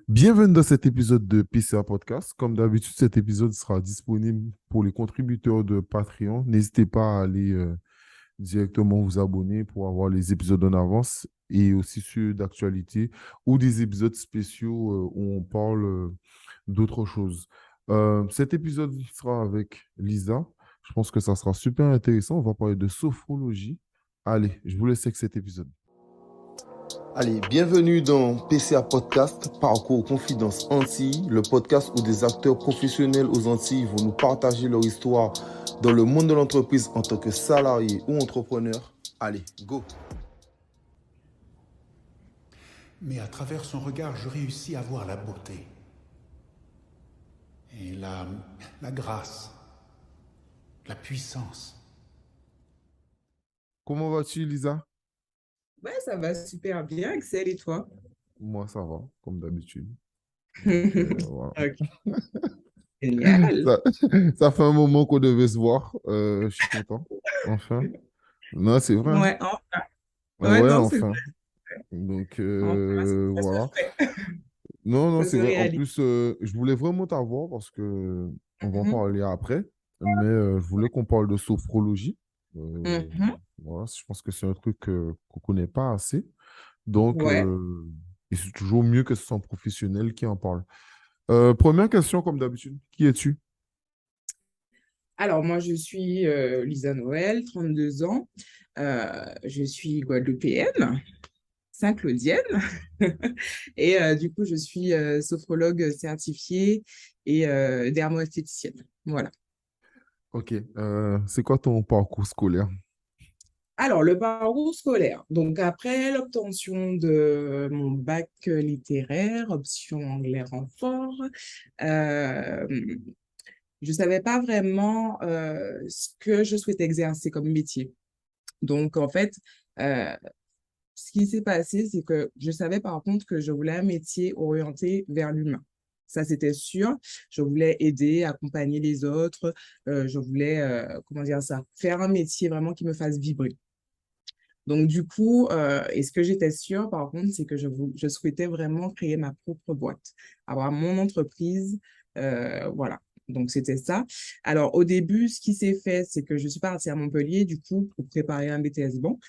Bienvenue dans cet épisode de PCA Podcast. Comme d'habitude, cet épisode sera disponible pour les contributeurs de Patreon. N'hésitez pas à aller directement vous abonner pour avoir les épisodes en avance et aussi ceux d'actualité ou des épisodes spéciaux où on parle d'autres choses. Cet épisode sera avec Lisa. Je pense que ça sera super intéressant. On va parler de sophrologie. Allez, je vous laisse avec cet épisode. Allez, bienvenue dans PCA Podcast, Parcours Confidence Antilles, le podcast où des acteurs professionnels aux Antilles vont nous partager leur histoire dans le monde de l'entreprise en tant que salarié ou entrepreneur. Allez, go! Mais à travers son regard, je réussis à voir la beauté et la grâce, la puissance. Comment vas-tu, Lisa? Ouais, ça va super bien, Excel, et toi? Moi, ça va, comme d'habitude. Donc, voilà. Ok, génial. Ça, ça fait un moment qu'on devait se voir. Je suis content. Enfin. Non, c'est vrai, hein. Ouais, enfin. Ouais, Ouais, non, c'est vrai. enfin. Donc, Enfin, ça se voilà. fait. Non, non, Ça c'est se vrai. En réalise. plus, je voulais vraiment t'avoir parce que on va en Mhm, parler après. Mais je voulais qu'on parle de sophrologie. mhm. Voilà, je pense que c'est un truc qu'on connaît pas assez. Donc, Ouais. et c'est toujours mieux que ce soit un professionnel qui en parle. Première question, comme d'habitude. Qui es-tu? Alors, moi, je suis Lisa Noël, 32 ans. Je suis guadeloupéenne, Saint-Claudienne. Et du coup, je suis sophrologue certifiée et dermoesthéticienne. Voilà. Ok. C'est quoi ton parcours scolaire? Alors, le parcours scolaire. Donc, après l'obtention de mon bac littéraire, option anglais renfort, euh, je ne savais pas vraiment ce que je souhaitais exercer comme métier. Donc, en fait, euh, ce qui s'est passé, c'est que je savais par contre que je voulais un métier orienté vers l'humain. Ça, c'était sûr. Je voulais aider, accompagner les autres. Je voulais, comment dire ça, faire un métier vraiment qui me fasse vibrer. Donc, du coup, et ce que j'étais sûre, par contre, c'est que je souhaitais vraiment créer ma propre boîte, avoir mon entreprise. Voilà. Donc, c'était ça. Alors, au début, ce qui s'est fait, c'est que je suis partie à Montpellier, du coup, pour préparer un BTS Banque.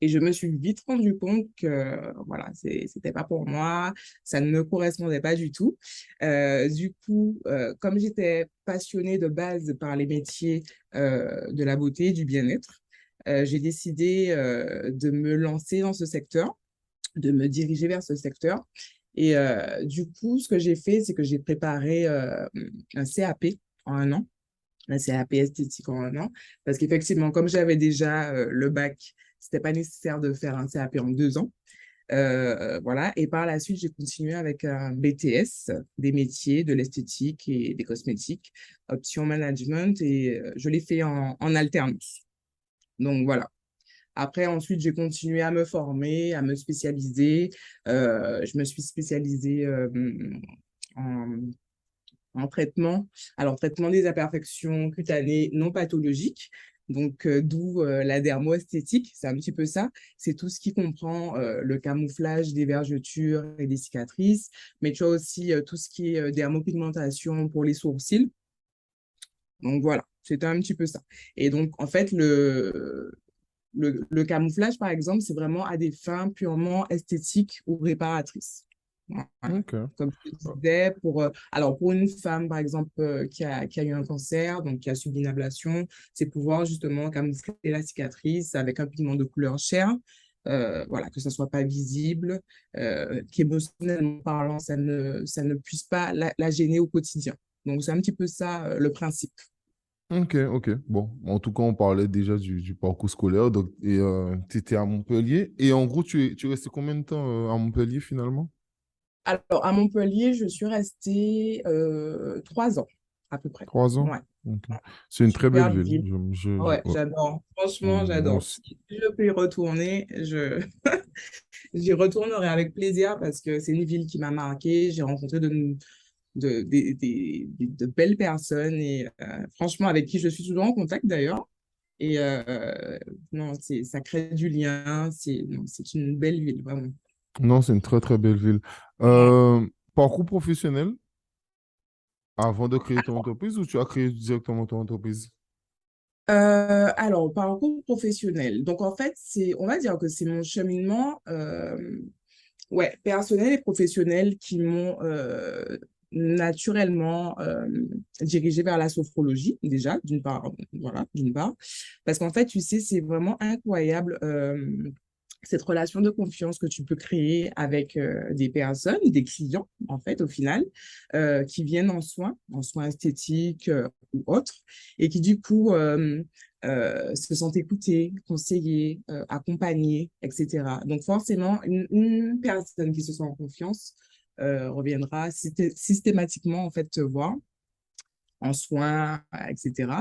Et je me suis vite rendu compte que, voilà, c'était pas pour moi, ça ne me correspondait pas du tout. Du coup, comme j'étais passionnée de base par les métiers de la beauté, du bien-être, j'ai décidé de me lancer dans ce secteur, de me diriger vers ce secteur. Et du coup, ce que j'ai fait, c'est que j'ai préparé un CAP en un an, un CAP esthétique en un an, parce qu'effectivement, comme j'avais déjà le bac, c'était pas nécessaire de faire un CAP en 2 ans. Voilà. Et par la suite, j'ai continué avec un BTS des métiers, de l'esthétique et des cosmétiques, option management, et je l'ai fait en alternance. Donc voilà. Après, ensuite, j'ai continué à me former, à me spécialiser. Je me suis spécialisée en, en traitement. Alors, traitement des imperfections cutanées non pathologiques. Donc, d'où la dermoesthétique, c'est un petit peu ça. C'est tout ce qui comprend le camouflage des vergetures et des cicatrices, mais tu as aussi tout ce qui est dermopigmentation pour les sourcils. Donc, voilà, c'était un petit peu ça. Et donc, en fait, le camouflage, par exemple, c'est vraiment à des fins purement esthétiques ou réparatrices. Voilà. Ok. Comme je disais, alors pour une femme, par exemple, qui a eu un cancer, donc qui a subi une ablation, c'est pouvoir justement camoufler la cicatrice avec un pigment de couleur chair, voilà, que ça ne soit pas visible, qu'émotionnellement parlant, ça ne puisse pas la gêner au quotidien. Donc, c'est un petit peu ça, le principe. Ok, ok. Bon, en tout cas, on parlait déjà du parcours scolaire. Donc, et tu étais à Montpellier. Et en gros, tu es resté combien de temps à Montpellier finalement? Alors, à Montpellier, je suis restée 3 ans, à peu près. 3 ans. Ouais, Ok. C'est une très belle superbe ville. ville. Ouais, Ouais. j'adore. Franchement, Moi j'adore. aussi. Si je peux y retourner, j'y retournerai avec plaisir parce que c'est une ville qui m'a marquée. J'ai rencontré de belles personnes et franchement, avec qui je suis toujours en contact d'ailleurs. Et non, ça crée du lien. Non, c'est une belle ville, vraiment. Non, c'est une très, très belle ville. Ouais. Euh, Parcours professionnel avant de créer ton entreprise ou tu as créé directement ton entreprise? Alors, parcours professionnel. Donc, en fait, on va dire que c'est mon cheminement, ouais, personnel et professionnel qui m'ont naturellement dirigé vers la sophrologie, déjà, d'une part, voilà, d'une part. Parce qu'en fait, tu sais, c'est vraiment incroyable cette relation de confiance que tu peux créer avec des personnes, des clients, en fait, au final, qui viennent en soins esthétiques ou autres, et qui, du coup, se sentent écoutés, conseillés, accompagnés, etc. Donc, forcément, une personne qui se sent en confiance reviendra systématiquement, en fait, te voir en soins, etc.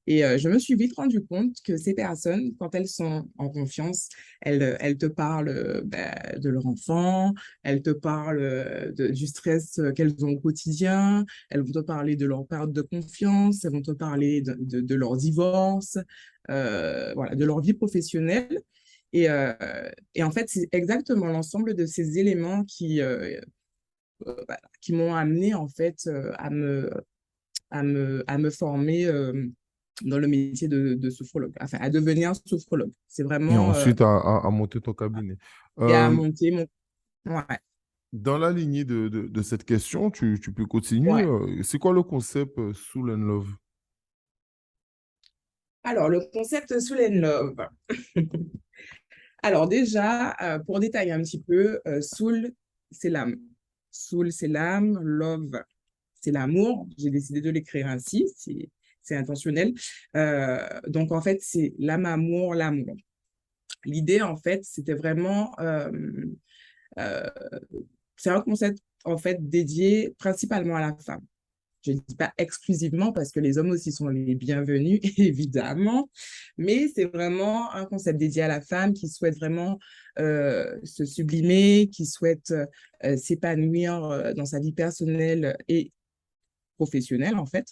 Et je me suis vite rendu compte que ces personnes, quand elles sont en confiance, elles te parlent de leur enfant, elles te parlent du stress qu'elles ont au quotidien, elles vont te parler de leur perte de confiance, elles vont te parler de leur divorce, voilà, de leur vie professionnelle. Et, et en fait, c'est exactement l'ensemble de ces éléments qui m'ont amené en fait à me former dans le métier de sophrologue, enfin, à devenir sophrologue. C'est Et vraiment, ensuite à monter ton cabinet. et à Euh, monter mon... Ouais, Dans la lignée de cette question, tu peux continuer. ouais. C'est quoi le concept Soul and Love? Alors, le concept Soul and Love. Alors, déjà, pour détailler un petit peu, Soul, c'est l'âme. Soul, c'est l'âme. Love, c'est l'amour. J'ai décidé de l'écrire ainsi. C'est intentionnel. Donc, en fait, c'est l'âme amour, l'amour. L'idée, en fait, c'était vraiment euh, c'est un concept en fait dédié principalement à la femme. Je ne dis pas exclusivement parce que les hommes aussi sont les bienvenus, évidemment, mais c'est vraiment un concept dédié à la femme qui souhaite vraiment se sublimer, qui souhaite s'épanouir dans sa vie personnelle et professionnelle, en fait.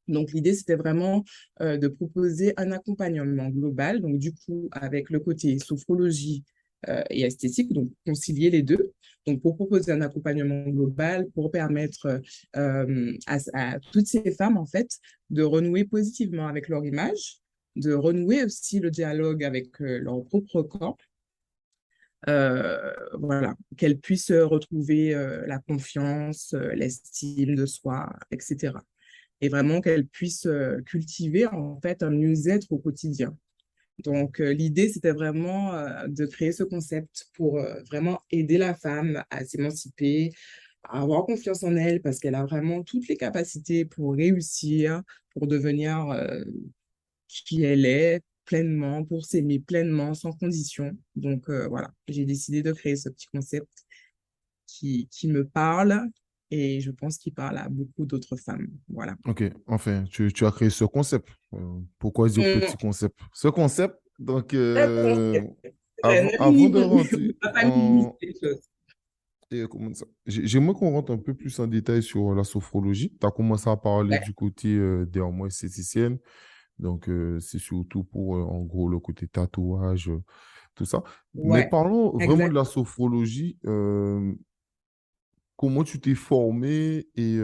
Donc, l'idée, c'était vraiment de proposer un accompagnement global, donc du coup, avec le côté sophrologie et esthétique, donc concilier les deux. Donc, pour proposer un accompagnement global, pour permettre à toutes ces femmes, en fait, de renouer positivement avec leur image, de renouer aussi le dialogue avec leur propre corps, voilà, qu'elles puissent retrouver la confiance, l'estime de soi, etc. Et vraiment qu'elles puissent cultiver en fait un mieux-être au quotidien. Donc, l'idée, c'était vraiment de créer ce concept pour vraiment aider la femme à s'émanciper, à avoir confiance en elle, parce qu'elle a vraiment toutes les capacités pour réussir, pour devenir qui elle est pleinement, pour s'aimer pleinement, sans condition. Donc, voilà, j'ai décidé de créer ce petit concept qui me parle et je pense qu'il parle à beaucoup d'autres femmes. Voilà. Ok, enfin, tu as créé ce concept. Pourquoi dire petit concept? Ce concept, donc, D'accord. avant de On rentrer va pas minimiser en... les choses. comment ça? J'aimerais qu'on rentre un peu plus en détail sur la sophrologie. Tu as commencé à parler Ouais, du côté dermo esthéticienne. Donc, c'est surtout pour, en gros, le côté tatouage, tout ça. Mais ouais, parlons vraiment de exact. la sophrologie. Comment tu t'es formé et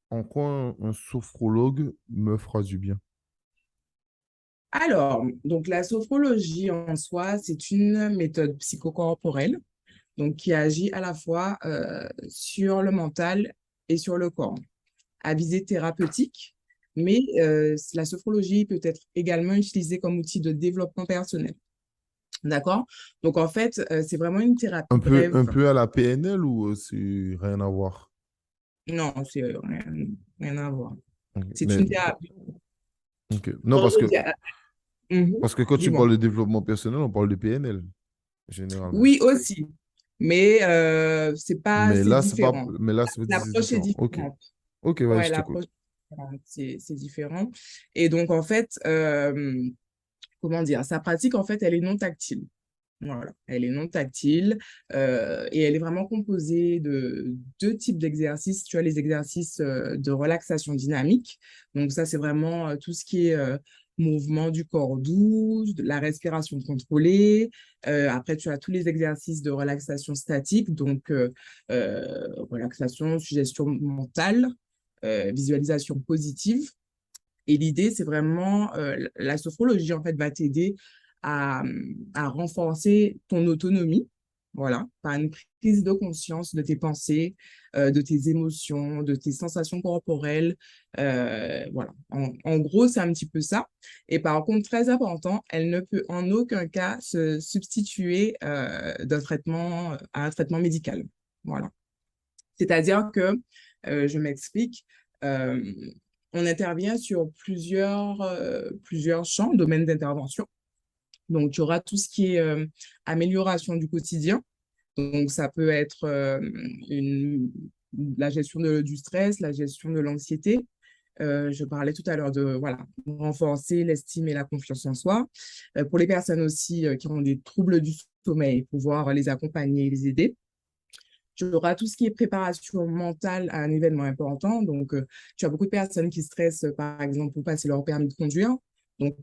en quoi un sophrologue me fera du bien? Alors, donc la sophrologie en soi, c'est une méthode psychocorporelle donc qui agit à la fois sur le mental et sur le corps, à visée thérapeutique, mais la sophrologie peut être également utilisée comme outil de développement personnel. D'accord? Donc en fait, c'est vraiment une thérapie Un brève. peu à la PNL ou c'est rien à voir? Non, c'est rien à voir. Ok, C'est une thérapie. ok. Non, Quand je dis, parce que quand tu dis-moi. parles de développement personnel, on parle de PNL, généralement. Oui, aussi, mais c'est différent. Mais là, c'est L'approche est différent. Ok. différente. Ok, vas-y, Ouais, je t'écoute. l'approche est différente, c'est différent. Et donc, en fait, comment dire, sa pratique, en fait, elle est non tactile. Voilà, elle est non tactile et elle est vraiment composée de deux types d'exercices. Tu as les exercices de relaxation dynamique. Donc ça, c'est vraiment tout ce qui est mouvement du corps doux, de la respiration contrôlée. Après, tu as tous les exercices de relaxation statique, donc relaxation, suggestion mentale, visualisation positive. Et l'idée, c'est vraiment, la sophrologie, en fait, va t'aider à, à renforcer ton autonomie, voilà, par une prise de conscience de tes pensées, de tes émotions, de tes sensations corporelles. Voilà. En gros, c'est un petit peu ça. Et par contre, très important, elle ne peut en aucun cas se substituer d'un traitement, à un traitement médical. Voilà. C'est-à-dire que, je m'explique, euh, on intervient sur plusieurs champs, domaines d'intervention. Donc, tu auras tout ce qui est amélioration du quotidien. Donc, ça peut être la gestion du stress, la gestion de l'anxiété. Je parlais tout à l'heure de voilà, renforcer l'estime et la confiance en soi. Pour les personnes aussi qui ont des troubles du sommeil, pouvoir les accompagner et les aider. Tu auras tout ce qui est préparation mentale à un événement important. Donc, tu as beaucoup de personnes qui stressent, par exemple, pour passer leur permis de conduire. Donc,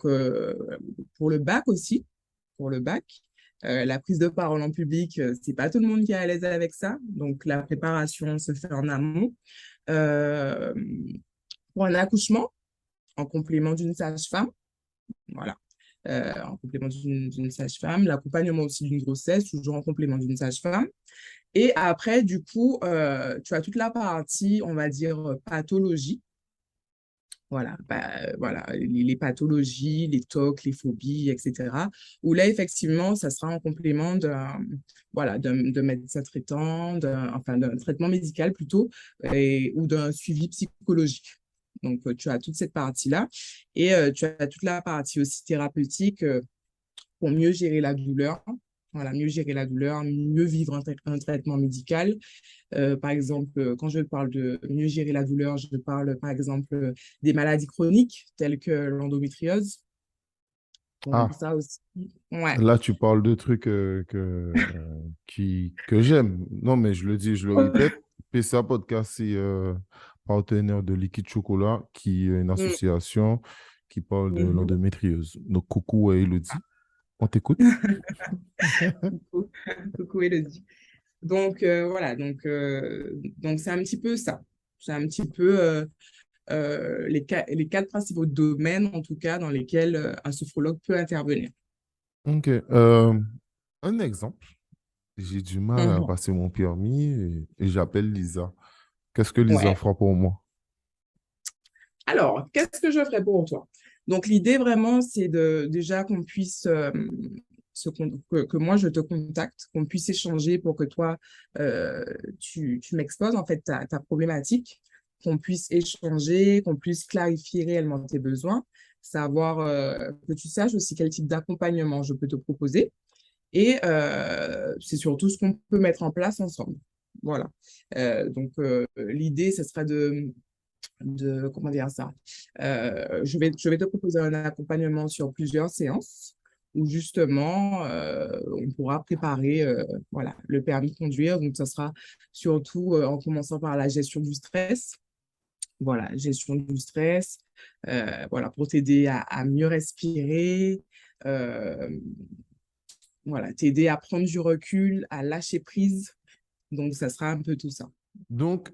pour le bac aussi, pour le bac, la prise de parole en public, c'est pas tout le monde qui est à l'aise avec ça. Donc, la préparation se fait en amont. Euh, pour un accouchement, en complément d'une sage-femme, voilà. En complément d'une sage-femme, l'accompagnement aussi d'une grossesse, toujours en complément d'une sage-femme. Et après, du coup, tu as toute la partie, on va dire, pathologie. Voilà, voilà les pathologies, les TOC, les phobies, etc. Où là, effectivement, ça sera en complément voilà, de médecin traitant, enfin, d'un traitement médical plutôt, ou d'un suivi psychologique. Donc, tu as toute cette partie-là. Et tu as toute la partie aussi thérapeutique pour mieux gérer la douleur. Voilà, mieux gérer la douleur, mieux vivre un traitement médical. Par exemple, quand je parle de mieux gérer la douleur, je parle par exemple des maladies chroniques telles que l'endométriose. Donc Ah, ça aussi, ouais. là, tu parles de trucs que j'aime. Non, mais je le dis, je le répète. PCA Podcast, c'est partenaire de Liquide Chocolat, qui est une Mm, association qui parle de mhm. l'endométriose. Donc, coucou à Elodie, on t'écoute. Coucou, coucou Elodie. Donc voilà, donc c'est un petit peu ça. C'est un petit peu les quatre principaux domaines, en tout cas, dans lesquels un sophrologue peut intervenir. Ok. Un exemple. J'ai du mal à Mhm. passer mon permis et j'appelle Lisa. Qu'est-ce que Lisa Ouais. fera pour moi? Alors, qu'est-ce que je ferais pour toi? Donc, l'idée vraiment, c'est déjà qu'on puisse, que moi je te contacte, qu'on puisse échanger pour que toi, tu m'exposes en fait ta problématique, qu'on puisse échanger, qu'on puisse clarifier réellement tes besoins, savoir que tu saches aussi quel type d'accompagnement je peux te proposer. Et c'est surtout ce qu'on peut mettre en place ensemble. Voilà. Donc, l'idée, ce serait comment dire ça, je vais te proposer un accompagnement sur plusieurs séances où justement, on pourra préparer voilà, le permis de conduire. Donc, ça sera surtout en commençant par la gestion du stress. Voilà, gestion du stress, voilà, pour t'aider à mieux respirer, euh, voilà, t'aider à prendre du recul, à lâcher prise. Donc, ça sera un peu tout ça. Donc,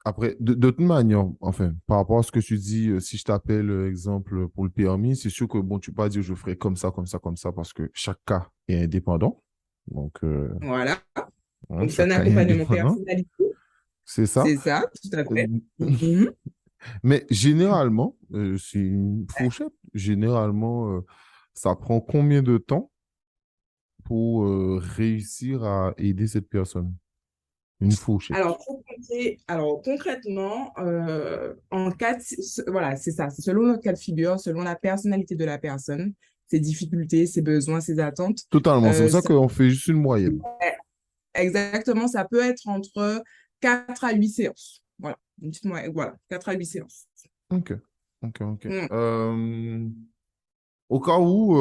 après, de toute manière, enfin, par rapport à ce que tu dis, si je t'appelle, exemple, pour le permis, c'est sûr que, bon, tu peux pas dire je ferai comme ça, comme ça, comme ça, parce que chaque cas est indépendant. Donc, Voilà. hein, Donc, c'est un chaque cas est accompagnement indépendant. personnalisé. C'est ça. C'est ça, tout à Euh, fait. Mhm. Mais généralement, c'est une fourchette. Généralement, ça prend combien de temps pour réussir à aider cette personne? Une fourchette. Alors concrètement, voilà, c'est ça. C'est selon notre cas de figure, selon la personnalité de la personne, ses difficultés, ses besoins, ses attentes. Totalement. C'est pour ça Ça- qu'on fait juste une moyenne. exactement, ça peut être entre 4 à 8 séances. Voilà, une petite moyenne, voilà, 4 à 8 séances. OK. OK, OK. Mm. Au cas où,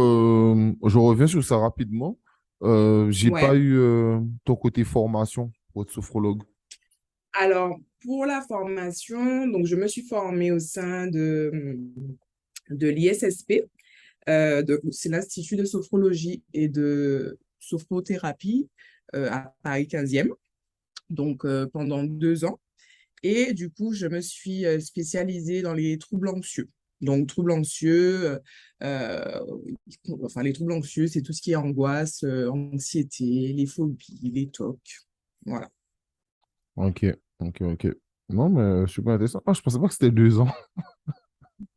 je reviens sur ça rapidement. J'ai pas Ouais. eu ton côté formation pour être sophrologue. Alors, pour la formation, donc je me suis formée au sein de l'ISSP. C'est l'Institut de sophrologie et de sophrothérapie à Paris 15e, donc pendant 2 ans. Et du coup, je me suis spécialisée dans les troubles anxieux. Donc, troubles anxieux, enfin, les troubles anxieux, c'est tout ce qui est angoisse, anxiété, les phobies, les TOC. Voilà. Ok, ok. Non, mais super intéressant. Ah, je pensais pas que c'était 2 ans.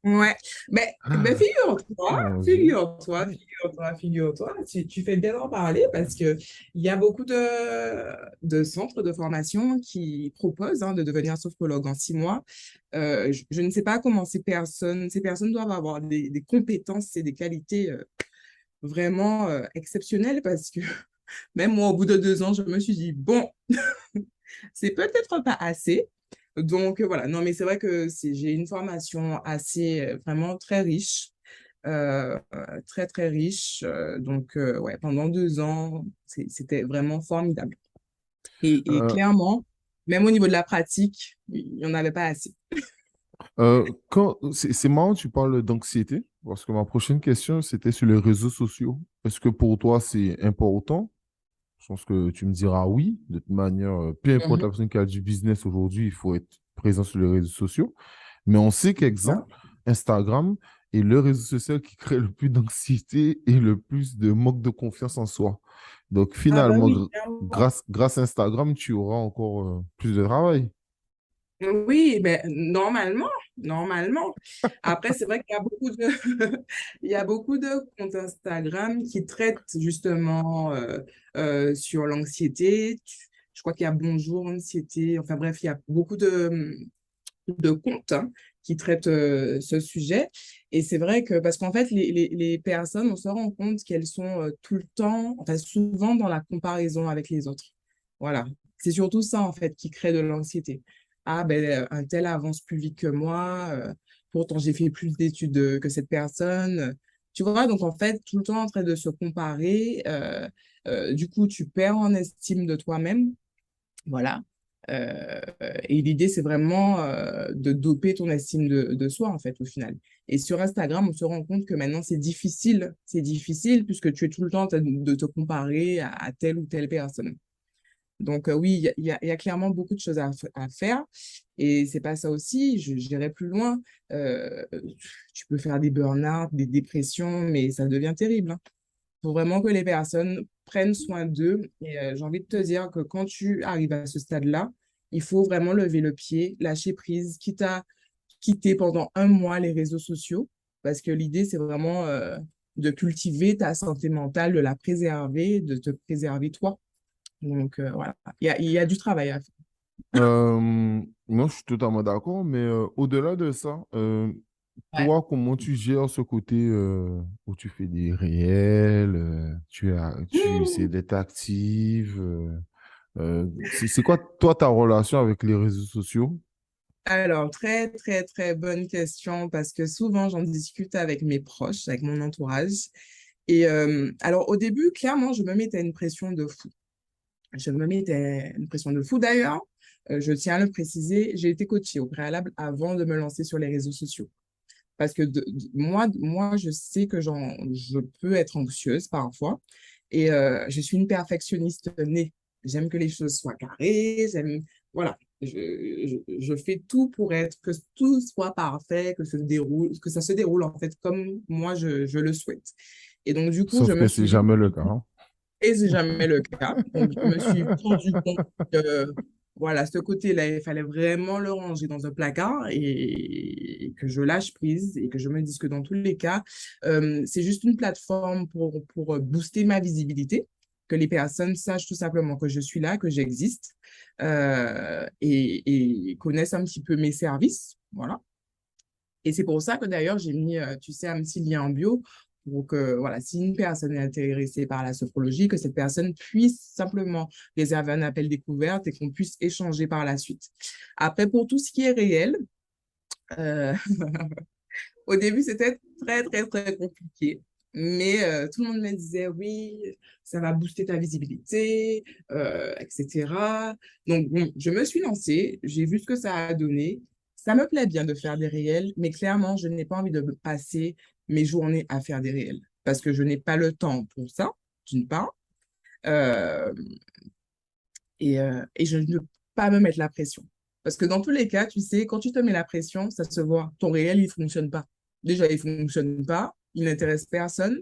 Ouais, mais Oh figure-toi, mon Dieu. figure-toi, figure-toi, figure-toi, tu fais bien d'en parler parce que il y a beaucoup de centres de formation qui proposent de devenir sophrologue en 6 mois. Je ne sais pas comment ces personnes doivent avoir des compétences et des qualités vraiment exceptionnelles parce que même moi, au bout de 2 ans, je me suis dit, bon, c'est peut-être pas assez. Donc voilà, non, mais c'est vrai que j'ai une formation assez, vraiment très riche, très, très riche. Donc, ouais, pendant 2 ans, c'était vraiment formidable. Et Euh, clairement, même au niveau de la pratique, il n'y en avait pas assez. c'est marrant, tu parles d'anxiété, parce que ma prochaine question, c'était sur les réseaux sociaux. Est-ce que pour toi, c'est important? Je pense que tu me diras oui. De toute manière, peu importe Mhm. la personne qui a du business aujourd'hui, il faut être présent sur les réseaux sociaux. Mais on sait qu'exemple, Instagram est le réseau social qui crée le plus d'anxiété et le plus de manque de confiance en soi. Donc Ah bah finalement, oui, clairement. grâce à Instagram, tu auras encore plus de travail. Oui, mais normalement. Après, c'est vrai qu'il y a beaucoup de, il y a beaucoup de comptes Instagram qui traitent justement sur l'anxiété. Je crois qu'il y a Bonjour Anxiété. Enfin bref, il y a beaucoup de comptes qui traitent ce sujet. Et c'est vrai que, parce qu'en fait, les personnes, on se rend compte qu'elles sont tout le temps, enfin souvent dans la comparaison avec les autres. Voilà. C'est surtout ça, en fait, qui crée de l'anxiété. Ah, ben, un tel avance plus vite que moi, pourtant j'ai fait plus d'études que cette personne. Tu vois, donc en fait, tout le temps en train de se comparer, du coup, tu perds en estime de toi-même. Voilà. Et l'idée, c'est vraiment de doper ton estime de soi, en fait, au final. Et sur Instagram, on se rend compte que maintenant, c'est difficile. C'est difficile puisque tu es tout le temps en train de te comparer à telle ou telle personne. Donc, oui, il y a clairement beaucoup de choses à faire. Et c'est pas ça aussi, j'irai plus loin. Euh, Tu peux faire des burn-out, des dépressions, mais ça devient terrible, hein. Faut vraiment que les personnes prennent soin d'eux. Et j'ai envie de te dire que quand tu arrives à ce stade-là, il faut vraiment lever le pied, lâcher prise, quitte à quitter pendant un mois les réseaux sociaux, parce que l'idée, c'est vraiment de cultiver ta santé mentale, de la préserver, de te préserver toi. Donc voilà, il y a du travail à faire. Moi, je suis totalement d'accord, mais au-delà de ça, Ouais. toi, comment tu gères ce côté où tu fais des réels, tu essaies d'être active, c'est quoi, toi, ta relation avec les réseaux sociaux? Alors, très, très, très bonne question parce que souvent, j'en discute avec mes proches, avec mon entourage. Et alors, au début, clairement, je me mettais une pression de fou. Je me mettais une pression de fou. D'ailleurs, je tiens à le préciser, j'ai été coachée au préalable avant de me lancer sur les réseaux sociaux. Parce que moi, je sais que je peux être anxieuse parfois. Et je suis une perfectionniste née. J'aime que les choses soient carrées. Voilà. Je fais tout pour être, que tout soit parfait, que ça se déroule en fait comme moi je le souhaite. Et donc, du coup, je Sauf me que suis c'est vite jamais le cas, hein. et c'est jamais le cas. Donc, je me suis rendu compte que, voilà, ce côté-là, il fallait vraiment le ranger dans un placard et que je lâche prise et que je me dise que dans tous les cas, c'est juste une plateforme pour booster ma visibilité, que les personnes sachent tout simplement que je suis là, que j'existe et connaissent un petit peu mes services. Voilà. Et c'est pour ça que d'ailleurs, j'ai mis, tu sais, un petit lien en bio pour que, voilà, si une personne est intéressée par la sophrologie, que cette personne puisse simplement réserver un appel découverte et qu'on puisse échanger par la suite. Après, pour tout ce qui est réel, euh, au début, c'était très, très, très compliqué. Mais tout le monde me disait, oui, ça va booster ta visibilité, etc. Donc, bon, je me suis lancée, j'ai vu ce que ça a donné. ça me plaît bien de faire des réels, mais clairement, je n'ai pas envie de passer mes journées à faire des réels parce que je n'ai pas le temps pour ça, d'une part, euh, et je ne peux pas me mettre la pression. Parce que dans tous les cas, tu sais, quand tu te mets la pression, ça se voit. Ton réel, il ne fonctionne pas. Déjà, il ne fonctionne pas, il n'intéresse personne.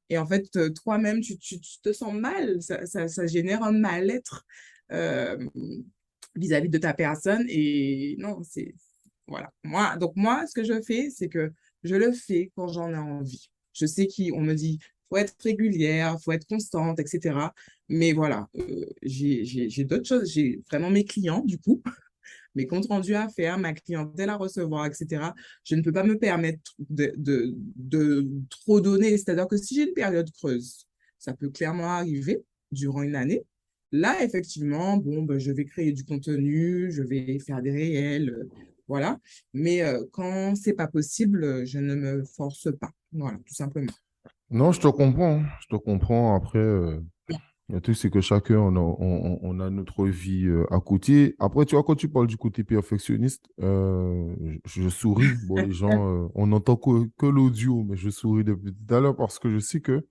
Et en fait, toi-même, tu te sens mal. Ça génère un mal-être euh, vis-à-vis de ta personne. Et non, c'est... Voilà. Donc moi, ce que je fais, c'est que je le fais quand j'en ai envie. Je sais qu'on me dit, faut être régulière, faut être constante, etc. Mais voilà, j'ai d'autres choses. J'ai vraiment mes clients, du coup, mes comptes rendus à faire, ma clientèle à recevoir, etc. Je ne peux pas me permettre de trop donner. C'est-à-dire que si j'ai une période creuse, ça peut clairement arriver durant une année. Là, effectivement, bon, ben, je vais créer du contenu, je vais faire des réels, voilà. Mais quand c'est pas possible, je ne me force pas. Voilà, tout simplement. Non, je te comprends, hein. Je te comprends. Après, le truc, c'est que chacun, on a notre vie à côté. Après, tu vois, quand tu parles du côté perfectionniste, je souris. Bon, les gens, on n'entend que l'audio, mais je souris depuis tout à l'heure parce que je sais que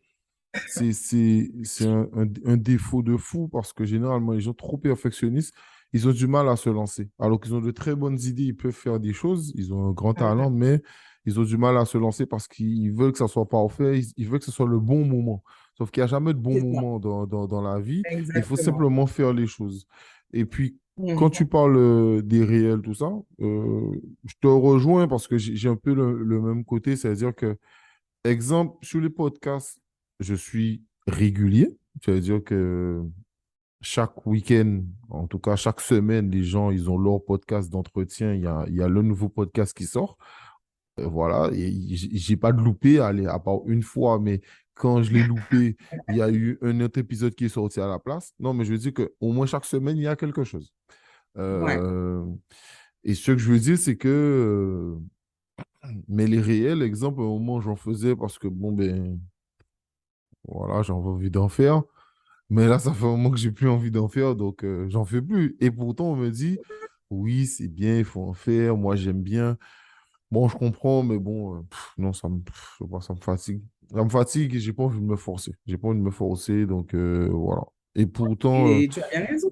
c'est un défaut de fou parce que généralement, les gens trop perfectionnistes, ils ont du mal à se lancer. Alors qu'ils ont de très bonnes idées, ils peuvent faire des choses, ils ont un grand talent, mais ils ont du mal à se lancer parce qu'ils veulent que ça soit parfait, ils veulent que ce soit le bon moment. Sauf qu'il n'y a jamais de bon C'est ça, moment dans la vie. Il faut exactement. simplement faire les choses. Et puis, quand tu Mhm. parles des réels, tout ça, je te rejoins parce que j'ai un peu le même côté, c'est-à-dire que exemple, sur les podcasts, je suis régulier. C'est-à-dire que chaque week-end, en tout cas chaque semaine, les gens, ils ont leur podcast d'entretien. Il y a le nouveau podcast qui sort. Voilà, et j'ai pas de loupé, allez, à part une fois, mais quand je l'ai loupé, il y a eu un autre épisode qui est sorti à la place. Non, mais je veux dire qu'au moins chaque semaine, il y a quelque chose. Ouais. Euh, et ce que je veux dire, c'est que mais les réels, exemple, au moment où j'en faisais parce que bon, ben, voilà, j'avais envie d'en faire. Mais là, ça fait un moment que j'ai plus envie d'en faire, donc j'en fais plus. Et pourtant, on me dit, oui, c'est bien, il faut en faire. Moi, j'aime bien. Bon, je comprends, mais bon, non, je sais pas, ça me fatigue. Ça me fatigue et j'ai pas envie de me forcer. J'ai pas envie de me forcer, donc voilà. Et pourtant, Et tu as bien raison.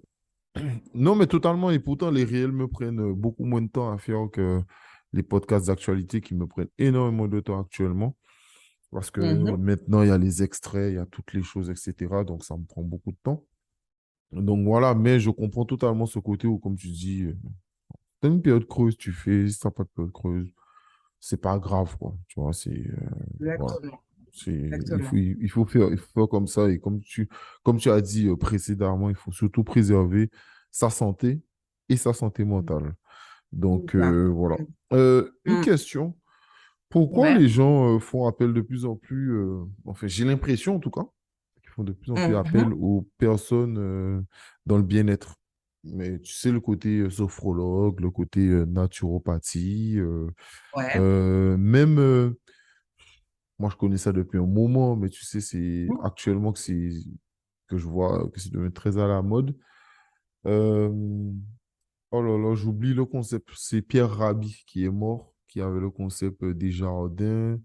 non, mais totalement. Et pourtant, les réels me prennent beaucoup moins de temps à faire que les podcasts d'actualité qui me prennent énormément de temps actuellement. Parce que Mhm. maintenant, il y a les extraits, il y a toutes les choses, etc. Donc, ça me prend beaucoup de temps. Donc, voilà. Mais je comprends totalement ce côté où, comme tu dis, t'as une période creuse, tu fais. Si t'as pas de période creuse, c'est pas grave, quoi. Tu vois, voilà. Exactement. Exactement. Il faut faire comme ça. Et comme tu as dit précédemment, il faut surtout préserver sa santé et sa santé mentale. C'est Donc, ça. voilà. Une Mm. question. Pourquoi Ouais. les gens font appel de plus en plus, enfin, j'ai l'impression en tout cas, qu'ils font de plus en plus appel Mhm. aux personnes dans le bien-être. Mais tu sais, le côté sophrologue, le côté naturopathie, Ouais. même, moi je connais ça depuis un moment, mais tu sais, c'est actuellement que je vois que c'est devenu très à la mode. Euh, oh là là, j'oublie le concept. C'est Pierre Rabhi qui est mort, qui avait le concept des jardins.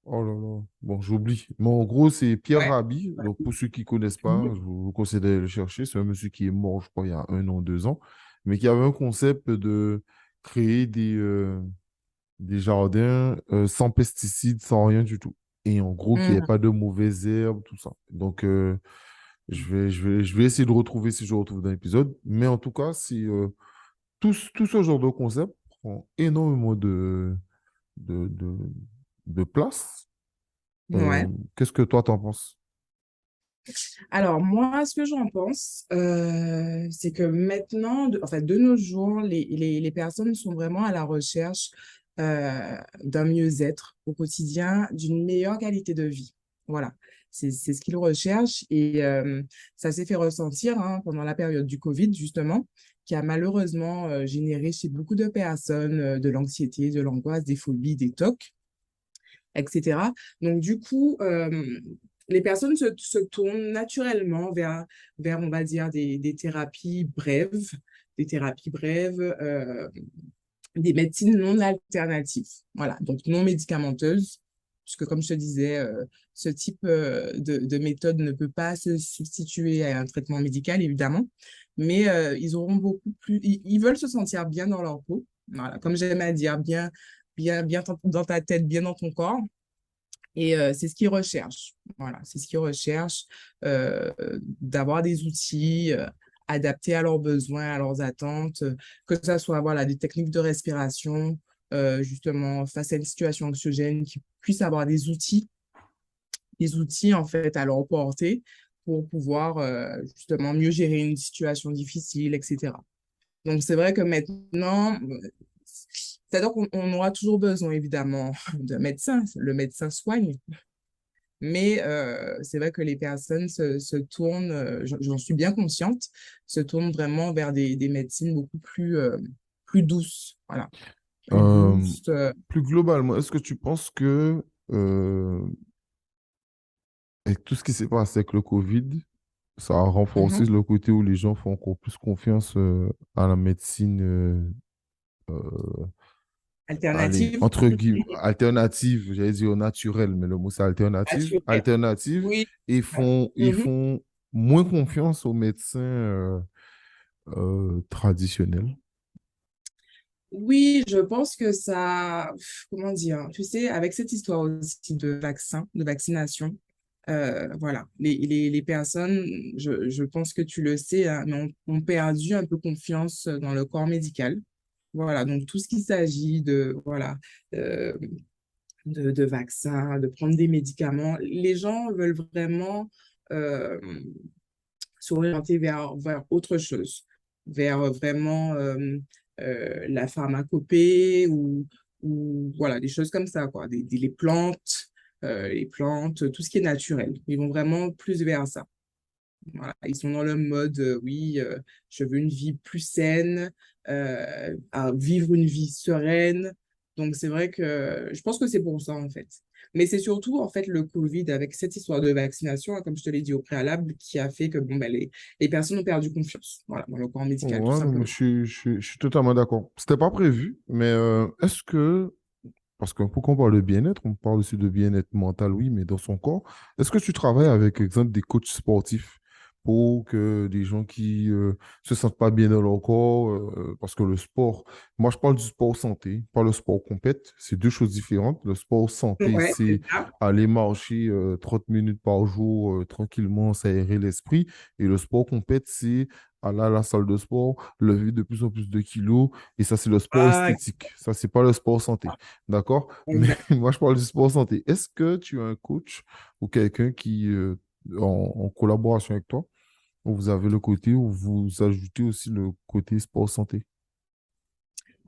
Oh là là. Bon, j'oublie. Mais en gros, c'est Pierre Ouais. Rabhi. Donc, pour ceux qui ne connaissent pas, je vous conseille d'aller le chercher. C'est un monsieur qui est mort, je crois, il y a 1 an, 2 ans, mais qui avait un concept de créer des jardins sans pesticides, sans rien du tout. Et en gros, qu'il n'y ait Mhm. pas de mauvaises herbes, tout ça. Donc, je vais essayer de retrouver si je retrouve dans l'épisode. Mais en tout cas, tout ce genre de concept prend énormément de, de, de place. Ouais. Qu'est-ce que toi, t'en penses? Alors, moi, ce que j'en pense, c'est que maintenant, en fait, de nos jours, les personnes sont vraiment à la recherche d'un mieux-être au quotidien, d'une meilleure qualité de vie. Voilà, c'est ce qu'ils recherchent et ça s'est fait ressentir hein, pendant la période du Covid, justement, qui a malheureusement généré chez beaucoup de personnes de l'anxiété, de l'angoisse, des phobies, des TOC, etc. Donc, du coup, les personnes se tournent naturellement vers, on va dire, des thérapies brèves, des médecines non alternatives, voilà, donc non médicamenteuses, puisque comme je te disais, ce type de méthode ne peut pas se substituer à un traitement médical, évidemment, mais ils auront beaucoup plus, ils veulent se sentir bien dans leur peau, voilà, comme j'aime à dire, bien dans ta tête, bien dans ton corps. Et c'est ce qu'ils recherchent. Voilà, c'est ce qu'ils recherchent, d'avoir des outils adaptés à leurs besoins, à leurs attentes, que ce soit voilà, des techniques de respiration, justement, face à une situation anxiogène, qu'ils puissent avoir des outils en fait à leur portée pour pouvoir justement mieux gérer une situation difficile, etc. Donc, c'est vrai que maintenant, c'est-à-dire qu'on aura toujours besoin, évidemment, de médecins. Le médecin soigne, mais c'est vrai que les personnes se tournent, j'en suis bien consciente, se tournent vraiment vers des médecines beaucoup plus douces. Voilà, plus Euh, douces. Plus globalement, est-ce que tu penses que, avec tout ce qui s'est passé avec le Covid, ça a renforcé Mhm. le côté où les gens font encore plus confiance à la médecine, euh, allez, Alternatives. entre guillemets, alternative, j'allais dire naturelle, mais le mot c'est alternative, Naturelles. alternative, Oui. et ils Mhm. font moins confiance aux médecins traditionnels. Oui, je pense que ça, comment dire, tu sais, avec cette histoire aussi de vaccin, de vaccination, voilà, les personnes, je pense que tu le sais, hein, mais ont perdu un peu confiance dans le corps médical. Voilà, donc tout ce qui s'agit de, voilà, euh, de vaccins, de prendre des médicaments, les gens veulent vraiment euh, s'orienter vers autre chose, vers vraiment la pharmacopée ou voilà, des choses comme ça, quoi, les plantes, tout ce qui est naturel. Ils vont vraiment plus vers ça. Voilà, ils sont dans le mode, oui, je veux une vie plus saine, à vivre une vie sereine. Donc, c'est vrai que je pense que c'est pour ça, en fait. Mais c'est surtout, en fait, le Covid, avec cette histoire de vaccination, hein, comme je te l'ai dit au préalable, qui a fait que bon, ben, les personnes ont perdu confiance, voilà, dans le corps médical, tout Ouais, non, mais simplement. je suis totalement d'accord. C'était pas prévu, mais est-ce que, parce que pourquoi on parle de bien-être, on parle aussi de bien-être mental, oui, mais dans son corps, est-ce que tu travailles avec, exemple, des coachs sportifs pour que des gens qui se sentent pas bien dans leur corps, parce que le sport, moi je parle du sport santé, pas le sport compète, c'est deux choses différentes. Le sport santé, Ouais, c'est c'est ça. aller marcher 30 minutes par jour tranquillement, s'aérer l'esprit, et le sport compète, c'est aller à la salle de sport, lever de plus en plus de kilos, et ça, c'est le sport Ah, esthétique. Ça, c'est pas le sport santé. D'accord? Mais exact. moi, je parle du sport santé. Est-ce que tu as un coach ou quelqu'un qui, en collaboration avec toi, où vous avez le côté où vous ajoutez aussi le côté sport santé?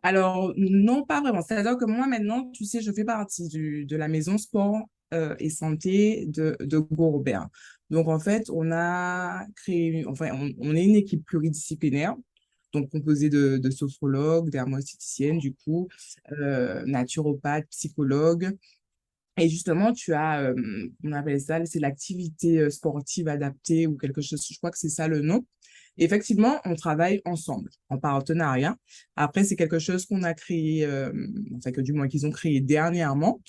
Alors, non, pas vraiment. C'est-à-dire que moi, maintenant, tu sais, je fais partie de la maison sport et santé de Gourbert. Donc, en fait, on a créé, enfin, on est une équipe pluridisciplinaire, donc composée de sophrologues, dermosthéticiennes, du coup, naturopathes, psychologues. Et justement, tu as, on appelle ça, c'est l'activité sportive adaptée ou quelque chose, je crois que c'est ça le nom. Effectivement, on travaille ensemble, en partenariat. Après, c'est quelque chose qu'on a créé, enfin que du moins qu'ils ont créé dernièrement.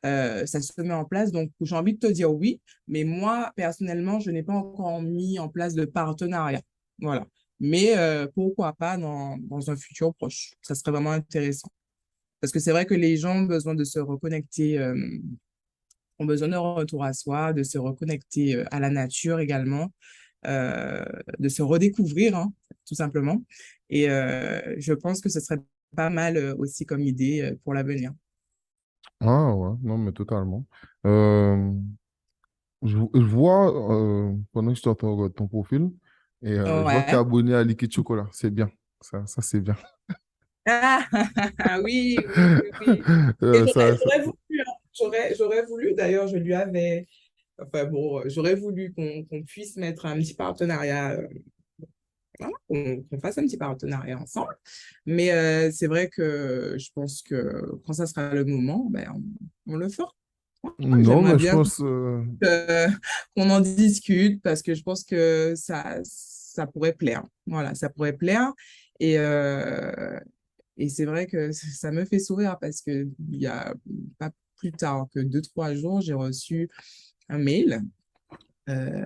Ça se met en place. Donc, j'ai envie de te dire oui, mais moi, personnellement, je n'ai pas encore mis en place de partenariat. Voilà. Mais pourquoi pas dans un futur proche? Ça serait vraiment intéressant. Parce que c'est vrai que les gens ont besoin de se reconnecter, ont besoin d'un retour à soi, de se reconnecter à la nature également, euh, de se redécouvrir, hein, tout simplement. Et je pense que ce serait pas mal aussi comme idée pour l'avenir. Ah ouais, non, mais totalement. Euh, je vois, pendant que je t'entends regarder ton profil, et je vois que tu es Ouais. abonné à Liquid Chocolat. C'est bien. Ça c'est bien. Ah, oui, oui, oui, oui. Et Ça. j'aurais voulu, hein, j'aurais voulu, d'ailleurs, je lui avais, enfin bon, j'aurais voulu qu'on puisse mettre un petit partenariat, voilà, qu'on fasse un petit partenariat ensemble. Mais c'est vrai que je pense que quand ça sera le moment, ben, on le fera. Non, J'aimerais mais je bien pense. euh, qu'on en discute parce que je pense que ça pourrait plaire. Voilà, ça pourrait plaire. Et, Et c'est vrai que ça me fait sourire parce que il y a pas plus tard que 2, 3 jours, j'ai reçu un mail euh,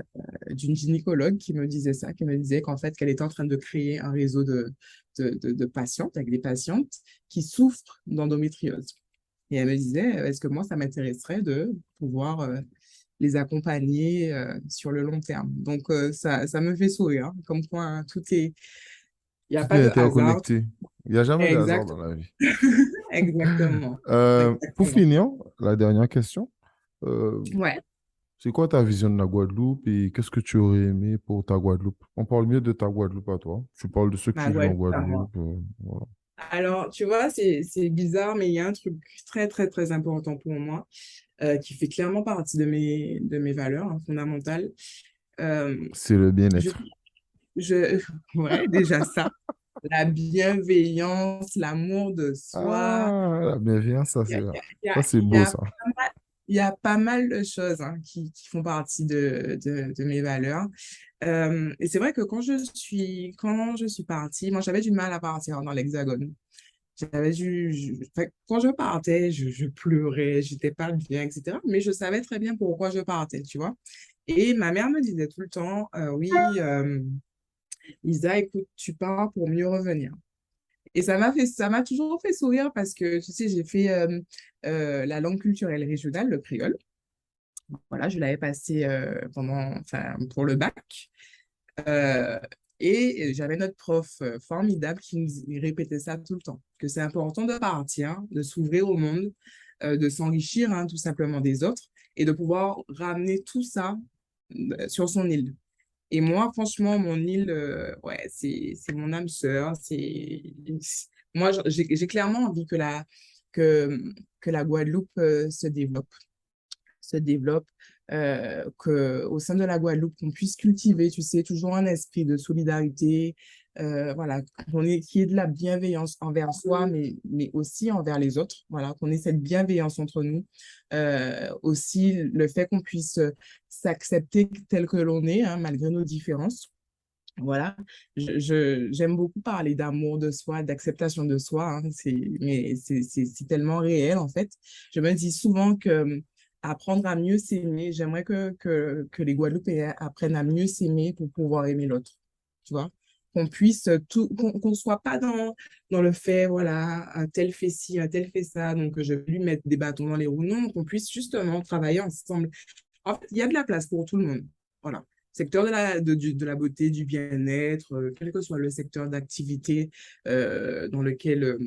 d'une gynécologue qui me disait ça, qui me disait qu'en fait, qu'elle était en train de créer un réseau de patientes, avec des patientes qui souffrent d'endométriose. Et elle me disait, est-ce que moi, ça m'intéresserait de pouvoir les accompagner sur le long terme. Donc, ça me fait sourire, hein. Comme quoi, hein, il n'y a Tout pas est de hasard. interconnecté. Il n'y a jamais de hasard Exact, dans la vie. exactement. Pour Exactement. finir, la dernière question. Euh, Ouais. c'est quoi ta vision de la Guadeloupe et qu'est-ce que tu aurais aimé pour ta Guadeloupe? On parle mieux de ta Guadeloupe à toi. Tu parles de ceux qui Ma vivent en Guadeloupe à moi. Guadeloupe. Voilà. Alors, tu vois, c'est bizarre, mais il y a un truc très, très, très important pour moi qui fait clairement partie de mes valeurs hein, fondamentales. Euh, C'est le je, bien-être. je, ouais, déjà ça. La bienveillance, l'amour de soi. Ah, la bienveillance, ça Il y a, c'est il y ça a- c'est il y beau a ça. pas mal, il y a pas mal de choses hein, qui font partie de mes valeurs. Et c'est vrai que quand je suis partie, moi j'avais du mal à partir dans l'Hexagone. Enfin, quand je partais, je pleurais, j'étais pas bien, etc. Mais je savais très bien pourquoi je partais, tu vois. Et ma mère me disait tout le temps, oui, Lisa, écoute, tu pars pour mieux revenir. Et ça m'a toujours fait sourire parce que, tu sais, j'ai fait la langue culturelle régionale, le créole. Voilà, je l'avais passé enfin, pour le bac. Euh, et j'avais notre prof formidable qui nous répétait ça tout le temps, que c'est important de partir, de s'ouvrir au monde, de s'enrichir hein, tout simplement des autres et de pouvoir ramener tout ça sur son île. Et moi, franchement, mon île, ouais, c'est mon âme sœur. Moi, j'ai clairement envie que, que la Guadeloupe se développe, qu'au sein de la Guadeloupe, qu'on puisse cultiver, tu sais, toujours un esprit de solidarité, voilà, qu'il y ait de la bienveillance envers soi, mais aussi envers les autres, voilà, qu'on ait cette bienveillance entre nous. Aussi, le fait qu'on puisse s'accepter tel que l'on est, hein, malgré nos différences. Voilà, j'aime beaucoup parler d'amour de soi, d'acceptation de soi, hein, mais c'est tellement réel en fait. Je me dis souvent que apprendre à mieux s'aimer, j'aimerais que les Guadeloupéens apprennent à mieux s'aimer pour pouvoir aimer l'autre, tu vois. Qu'on puisse qu'on soit pas dans le fait, voilà, un tel fait ci, un tel fait ça, donc je vais lui mettre des bâtons dans les roues. Non, qu'on puisse justement travailler ensemble. En fait, il y a de la place pour tout le monde. Voilà. Secteur de la beauté, du bien-être, quel que soit le secteur d'activité dans lequel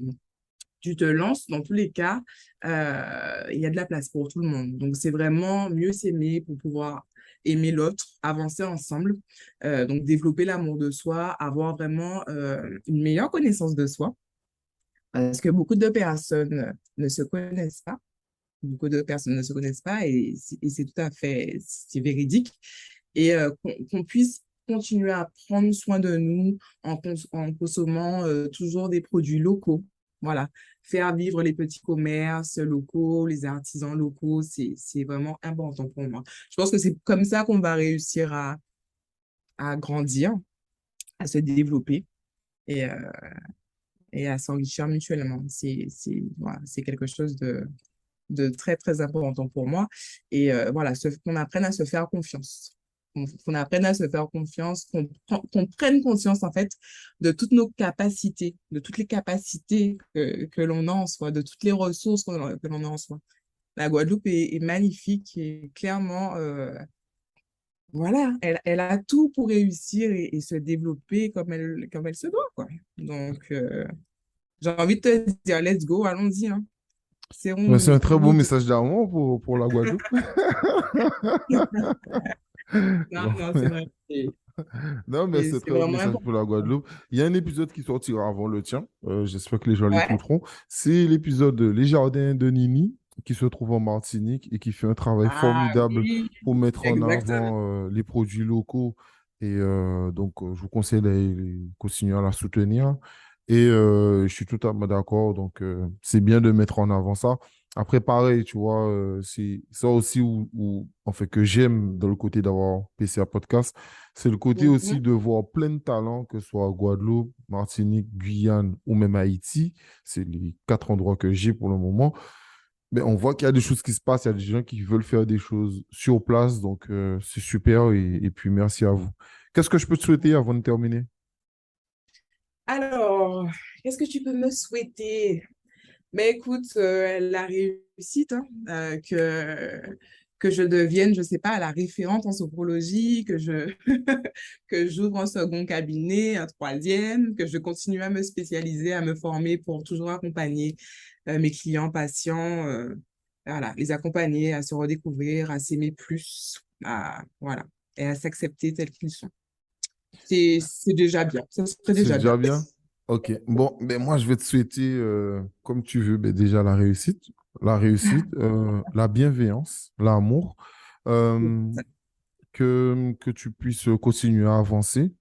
tu te lances, dans tous les cas, il y a de la place pour tout le monde. Donc, c'est vraiment mieux s'aimer pour pouvoir aimer l'autre, avancer ensemble, donc développer l'amour de soi, avoir vraiment une meilleure connaissance de soi, parce que beaucoup de personnes ne se connaissent pas. Beaucoup de personnes ne se connaissent pas et c'est tout à fait, c'est véridique. Et qu'on puisse continuer à prendre soin de nous en consommant toujours des produits locaux. Voilà, faire vivre les petits commerces locaux, les artisans locaux, c'est vraiment important pour moi. Je pense que c'est comme ça qu'on va réussir à grandir, à se développer et, euh, et à s'enrichir mutuellement. Voilà, c'est quelque chose de très, très important pour moi. Et voilà, qu'on apprenne à se faire confiance. Qu'on apprenne à se faire confiance, qu'on prenne conscience, en fait, de toutes nos capacités, de toutes les capacités que l'on a en soi, de toutes les ressources que l'on a en soi. La Guadeloupe est magnifique et clairement, voilà, elle a tout pour réussir et se développer comme elle se doit, quoi. Donc, j'ai envie de te dire, let's go, allons-y, hein. Mais c'est un très beau Serrons-nous de... message d'amour pour la Guadeloupe. Non, Non, non, c'est mais, vrai. non, mais C'est c'est un c'est très beau vraiment message pour la important. Guadeloupe. Il y a un épisode qui sortira avant le tien. J'espère que les gens Ouais. l'écouteront. C'est l'épisode Les Jardins de Nini qui se trouve en Martinique et qui fait un travail Ah formidable oui, pour mettre en exactement. avant les produits locaux. Et donc, je vous conseille de continuer à la soutenir. Et je suis totalement d'accord. Donc, c'est bien de mettre en avant ça. Après, pareil, tu vois, c'est ça aussi en fait, que j'aime dans le côté d'avoir PCA Podcast, c'est le côté aussi Mhm. de voir plein de talents, que ce soit Guadeloupe, Martinique, Guyane ou même Haïti. C'est les quatre endroits que j'ai pour le moment. Mais on voit qu'il y a des choses qui se passent, il y a des gens qui veulent faire des choses sur place, donc c'est super et puis merci à vous. Qu'est-ce que je peux te souhaiter avant de terminer? Alors, qu'est-ce que tu peux me souhaiter? Mais écoute, la réussite, hein, que je devienne, je sais pas, la référente en sophrologie, que j'ouvre un second cabinet, un troisième, que je continue à me spécialiser, à me former pour toujours accompagner mes clients, patients, voilà, les accompagner à se redécouvrir, à s'aimer plus, voilà, et à s'accepter tels qu'ils sont. C'est déjà bien, ça serait C'est déjà bien. déjà bien? Ok. Bon, ben moi, je vais te souhaiter, comme tu veux, ben déjà la bienveillance, l'amour, euh, que tu puisses continuer à avancer,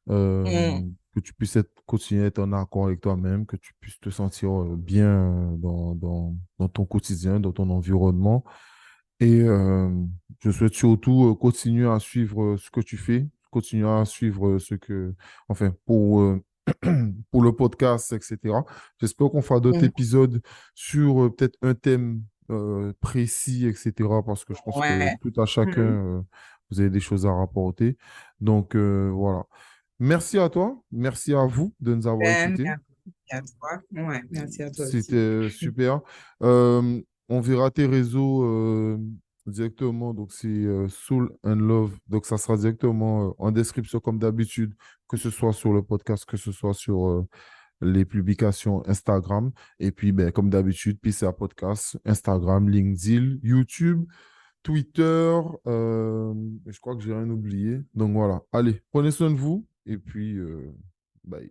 Mm, que tu puisses continuer à être en accord avec toi-même, que tu puisses te sentir bien dans ton quotidien, dans ton environnement. Et je souhaite surtout continuer à suivre ce que tu fais, continuer à suivre enfin, pour le podcast, etc. J'espère qu'on fera d'autres mm, épisodes sur peut-être un thème précis, etc. Parce que je pense que ouais. tout à chacun, Mm. vous avez des choses à rapporter. Donc, voilà. Merci à toi, merci à vous de nous avoir Ben, écoutés. merci à toi. Ouais, merci à toi aussi. C'était super. Euh, on verra tes réseaux directement. Donc, c'est Soul and Love. Donc, ça sera directement en description, comme d'habitude, que ce soit sur le podcast, que ce soit sur les publications Instagram. Et puis, ben, comme d'habitude, PCA Podcast, Instagram, LinkedIn, YouTube, Twitter. Je crois que j'ai rien oublié. Donc, voilà. Allez, prenez soin de vous. Et puis, bye.